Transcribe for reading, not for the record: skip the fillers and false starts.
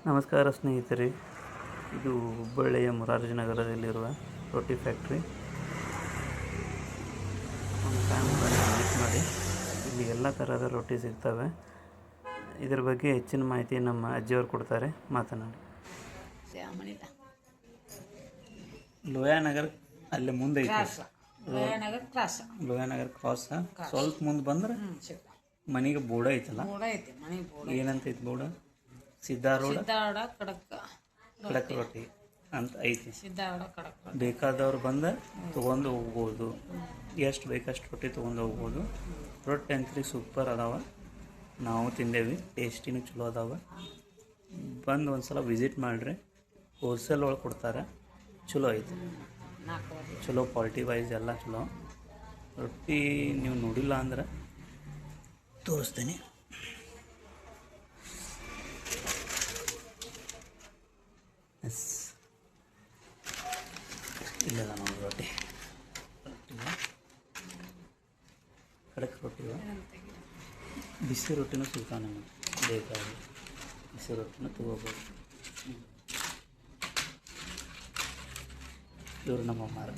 ನಮಸ್ಕಾರ ಸ್ನೇಹಿತರೆ, ಇದು ಹುಬ್ಬಳ್ಳಿಯ ಮುರಾರ್ಜಿ ನಗರದಲ್ಲಿರುವ ರೊಟ್ಟಿ ಫ್ಯಾಕ್ಟ್ರಿ. ವಿಸಿಟ್ ಮಾಡಿ. ಇಲ್ಲಿ ಎಲ್ಲ ಥರದ ರೊಟ್ಟಿ ಸಿಗ್ತವೆ. ಇದರ ಬಗ್ಗೆ ಹೆಚ್ಚಿನ ಮಾಹಿತಿ ನಮ್ಮ ಅಜ್ಜಿಯವರು ಕೊಡ್ತಾರೆ. ಮಾತನಾಡಿ. ಲೋಯಾನಗರ್ ಅಲ್ಲಿ ಮುಂದೆ ಐತೆ. ಲೋಯಾನಗರ್ ಕ್ರಾಸ್ ಸ್ವಲ್ಪ ಮುಂದೆ ಬಂದ್ರೆ ಮನೆಗೆ ಬೋರ್ಡ್ ಐತಲ್ಲ, ಏನಂತೈತಿ ಬೋರ್ಡ್? ಸಿದ್ದಾರೂಢ ಖಡಕ್ ರೊಟ್ಟಿ ಅಂತ ಐತಿ. ಬೇಕಾದವ್ರು ಬಂದು ತೊಗೊಂಡು ಹೋಗ್ಬೋದು. ಎಷ್ಟು ಬೇಕಷ್ಟು ರೊಟ್ಟಿ ತೊಗೊಂಡು ಹೋಗ್ಬೋದು. ರೊಟ್ಟಿ ಅಂತೂ ಸೂಪರ್ ಅದಾವ. ನಾವು ತಿಂದೇವಿ, ಟೇಸ್ಟಿನೂ ಚಲೋ ಅದಾವ. ಬಂದು ಒಂದು ಸಲ ವಿಸಿಟ್ ಮಾಡಿರಿ. ಹೋಲ್ಸೇಲ್ ಒಳಗೆ ಕೊಡ್ತಾರೆ. ಚಲೋ ಐತಿ, ಚಲೋ ಕ್ವಾಲಿಟಿ ವೈಸ್ ಎಲ್ಲ ಚಲೋ. ರೊಟ್ಟಿ ನೀವು ನೋಡಿಲ್ಲ ಅಂದ್ರೆ ತೋರಿಸ್ತೀನಿ. ಎಸ್, ಇಲ್ಲ ನೋಡಿ ರೊಟ್ಟಿ ಖಡಕ್ ರೊಟ್ಟಿ. ಬಿಸಿ ರೊಟ್ಟಿನೂ ಸಿಗ್ತಾವೆ ನಿಮಗೆ. ಬೇಕಾಗಿ ಬಿಸಿ ರೊಟ್ಟಿನೂ ತೊಗೋಬೋದು. ಇವರು ನಮ್ಮ ಅಮ್ಮಾರ.